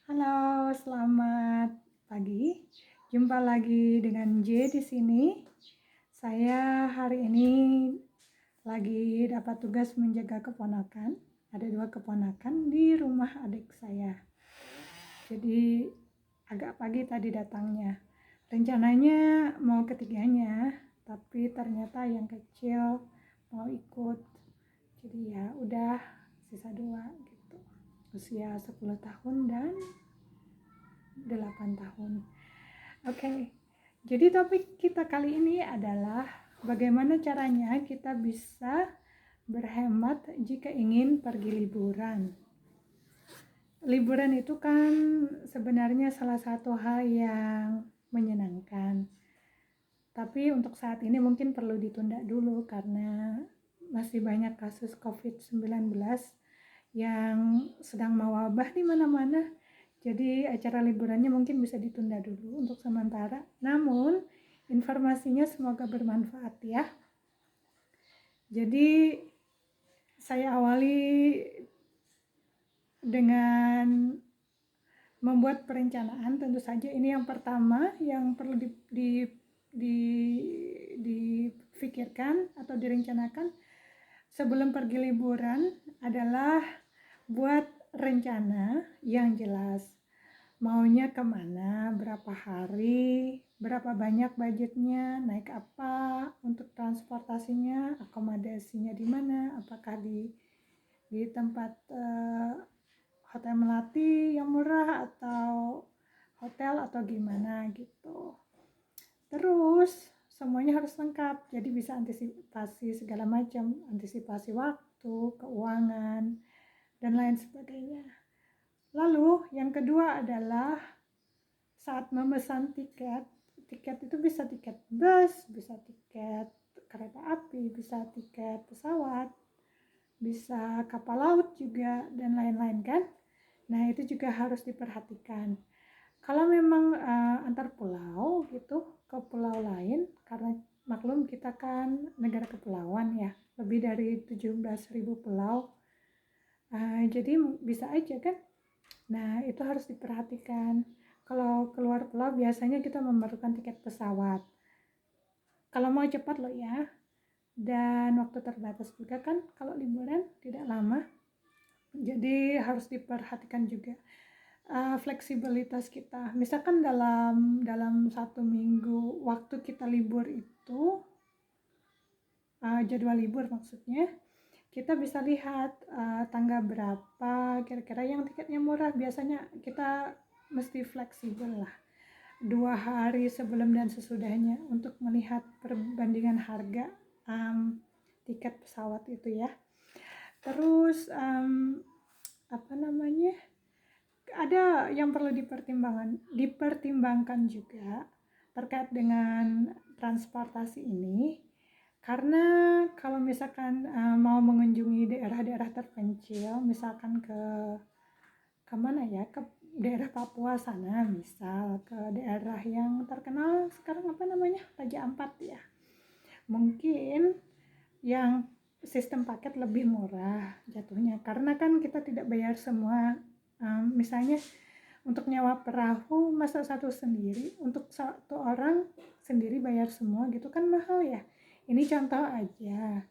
Halo, selamat pagi. Jumpa lagi dengan J di sini. Saya hari ini lagi dapat tugas menjaga keponakan. Ada 2 keponakan di rumah adik saya. Jadi agak pagi tadi datangnya. Rencananya mau ketiganya, tapi ternyata yang kecil mau ikut. Jadi ya udah sisa 2 gitu. Usia 10 tahun dan 8 tahun. Oke, jadi topik kita kali ini adalah bagaimana caranya kita bisa berhemat jika ingin pergi liburan. Liburan itu kan sebenarnya salah satu hal yang menyenangkan. Tapi untuk saat ini mungkin perlu ditunda dulu karena masih banyak kasus COVID-19 yang sedang mewabah di mana-mana. Jadi acara liburannya mungkin bisa ditunda dulu untuk sementara. Namun informasinya semoga bermanfaat ya. Jadi saya awali dengan membuat perencanaan. Tentu saja ini yang pertama yang perlu difikirkan atau direncanakan sebelum pergi liburan adalah buat rencana yang jelas. Maunya kemana, berapa hari, berapa banyak budgetnya, naik apa untuk transportasinya, akomodasinya di mana, apakah di tempat hotel melati yang murah atau hotel atau gimana gitu. Terus semuanya harus lengkap, jadi bisa antisipasi segala macam, antisipasi waktu, keuangan, dan lain sebagainya. Lalu yang kedua adalah saat memesan tiket. Tiket itu bisa tiket bus, bisa tiket kereta api, bisa tiket pesawat, bisa kapal laut juga, dan lain-lain kan. Nah itu juga harus diperhatikan. Kalau memang antar pulau gitu ke pulau lain, karena maklum kita kan negara kepulauan ya, lebih dari 17.000 pulau, jadi bisa aja kan. Nah itu harus diperhatikan. Kalau keluar pulau biasanya kita memerlukan tiket pesawat. Kalau mau cepat loh ya, dan waktu terbatas juga kan kalau liburan tidak lama. Jadi harus diperhatikan juga fleksibilitas kita. Misalkan dalam 1 minggu waktu kita libur itu, jadwal libur maksudnya, kita bisa lihat tanggal berapa kira-kira yang tiketnya murah. Biasanya kita mesti fleksibel lah, 2 hari sebelum dan sesudahnya untuk melihat perbandingan harga tiket pesawat itu ya. Terus apa namanya, ada yang perlu dipertimbangkan juga terkait dengan transportasi ini, karena kalau misalkan mau mengunjungi daerah-daerah terpencil, misalkan ke mana ya, ke daerah Papua sana, misal ke daerah yang terkenal sekarang apa namanya, Raja Ampat ya, mungkin yang sistem paket lebih murah jatuhnya, karena kan kita tidak bayar semua. Misalnya untuk nyawa perahu masa satu sendiri, untuk satu orang sendiri bayar semua gitu kan mahal ya. Ini contoh aja.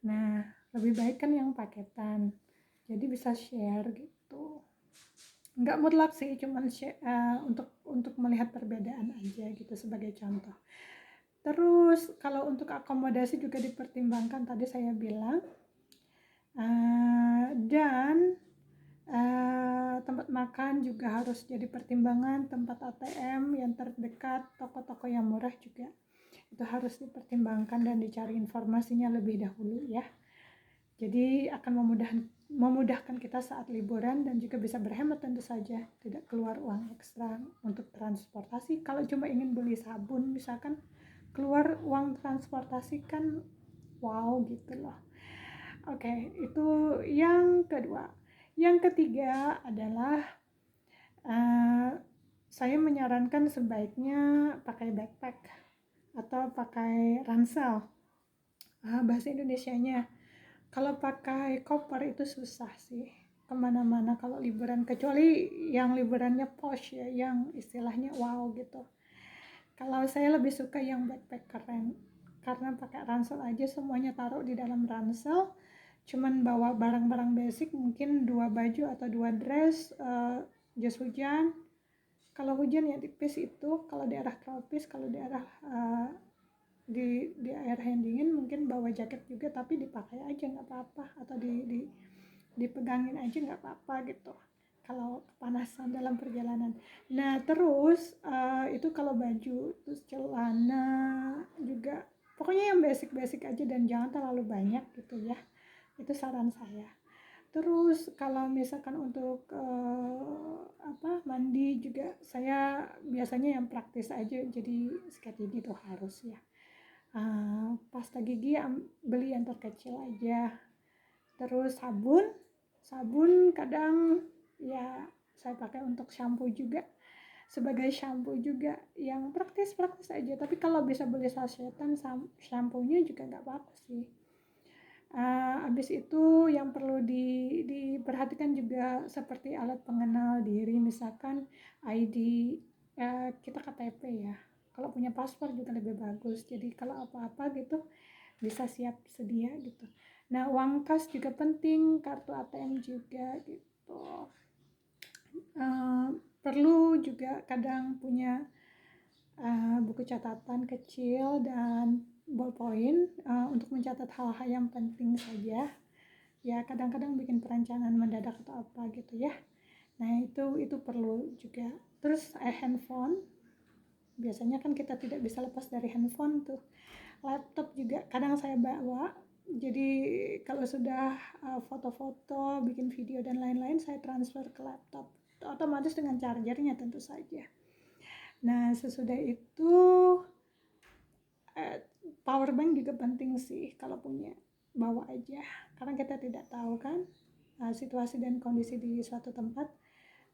Nah lebih baik kan yang paketan, jadi bisa share gitu. Nggak mutlak sih, cuman untuk melihat perbedaan aja gitu sebagai contoh. Terus kalau untuk akomodasi juga dipertimbangkan, tadi saya bilang, dan tempat makan juga harus jadi pertimbangan. Tempat ATM yang terdekat, toko-toko yang murah juga itu harus dipertimbangkan dan dicari informasinya lebih dahulu ya. Jadi akan memudahkan kita saat liburan dan juga bisa berhemat, tentu saja tidak keluar uang ekstra untuk transportasi. Kalau cuma ingin beli sabun misalkan, keluar uang transportasi kan wow gitu loh. Oke, itu yang kedua. Yang ketiga adalah saya menyarankan sebaiknya pakai backpack atau pakai ransel. Bahasa Indonesianya, kalau pakai koper itu susah sih. kemana-mana kalau liburan, kecuali yang liburannya posh ya, yang istilahnya wow gitu. Kalau saya lebih suka yang backpackeran, karena pakai ransel aja, semuanya taruh di dalam ransel, cuman bawa barang-barang basic, mungkin 2 baju atau 2 dress, jas hujan. Kalau hujan ya tipis itu, kalau daerah tropis, kalau daerah di daerah yang dingin mungkin bawa jaket juga, tapi dipakai aja nggak apa-apa, atau dipegangin aja nggak apa-apa gitu kalau kepanasan dalam perjalanan. Nah terus itu kalau baju, terus celana juga, pokoknya yang basic-basic aja dan jangan terlalu banyak gitu ya, itu saran saya. Terus kalau misalkan untuk mandi juga, saya biasanya yang praktis aja, jadi sikat gigi itu harus ya. Pasta gigi beli yang terkecil aja. Terus sabun kadang ya saya pakai untuk shampoo juga, sebagai shampoo juga yang praktis-praktis aja. Tapi kalau bisa beli sasetan shampoo-nya juga nggak apa-apa sih. Habis itu yang perlu diperhatikan juga seperti alat pengenal diri, misalkan ID, kita KTP ya. Kalau punya paspor juga lebih bagus. Jadi kalau apa-apa gitu bisa siap sedia gitu. Nah, uang kas juga penting, kartu ATM juga gitu. Perlu juga kadang punya buku catatan kecil dan ballpoint untuk mencatat hal-hal yang penting saja. Ya, kadang-kadang bikin perencanaan mendadak atau apa gitu ya. Nah, itu perlu juga. Terus handphone, biasanya kan kita tidak bisa lepas dari handphone tuh. Laptop juga kadang saya bawa, jadi kalau sudah foto-foto, bikin video dan lain-lain, saya transfer ke laptop, otomatis dengan chargernya tentu saja. Nah sesudah itu power bank juga penting sih, kalau punya bawa aja, karena kita tidak tahu kan situasi dan kondisi di suatu tempat.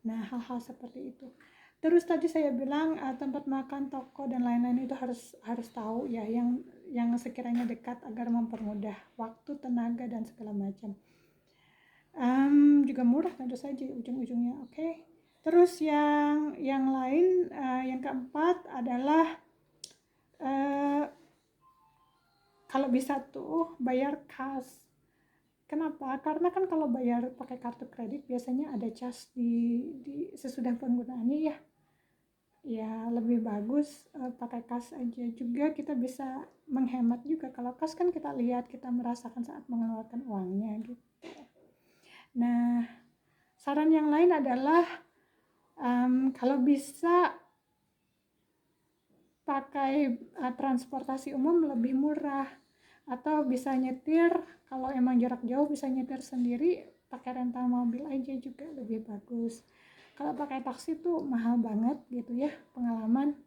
Nah hal-hal seperti itu. Terus tadi saya bilang tempat makan, toko dan lain-lain itu harus tahu ya, yang sekiranya dekat agar mempermudah waktu, tenaga dan segala macam. Juga murah tentu saja ujung-ujungnya, oke. Terus yang lain, yang keempat adalah kalau bisa tuh bayar cash. Kenapa? Karena kan kalau bayar pakai kartu kredit biasanya ada cas di sesudah penggunaannya ya. Ya lebih bagus pakai kas aja. Juga kita bisa menghemat juga. Kalau kas kan kita lihat, kita merasakan saat mengeluarkan uangnya gitu. Nah, saran yang lain adalah kalau bisa pakai transportasi umum lebih murah, atau bisa nyetir, kalau emang jarak jauh bisa nyetir sendiri, pakai rental mobil aja juga lebih bagus. Kalau pakai taksi tuh mahal banget gitu ya pengalaman.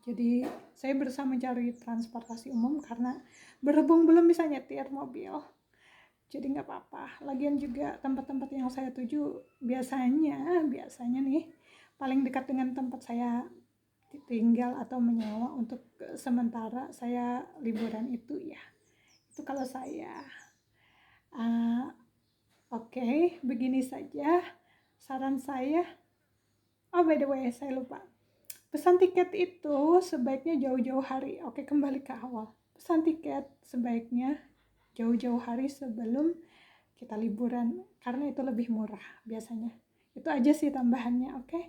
Jadi saya berusaha mencari transportasi umum karena berhubung belum bisa nyetir mobil, jadi nggak apa-apa. Lagian juga tempat-tempat yang saya tuju biasanya nih paling dekat dengan tempat saya tinggal atau menyewa untuk sementara saya liburan itu ya. Itu kalau saya. Oke, begini saja saran saya. Oh by the way, saya lupa. Pesan tiket itu sebaiknya jauh-jauh hari. Oke, kembali ke awal. Pesan tiket sebaiknya jauh-jauh hari sebelum kita liburan, karena itu lebih murah biasanya. Itu aja sih tambahannya, oke?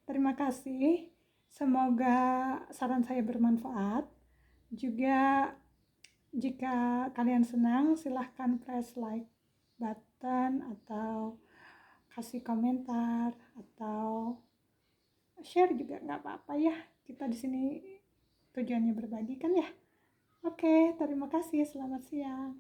Terima kasih. Semoga saran saya bermanfaat. Juga jika kalian senang, silahkan press like button atau kasih komentar atau share juga nggak apa-apa ya. Kita di sini tujuannya berbagi kan ya. Oke, terima kasih. Selamat siang.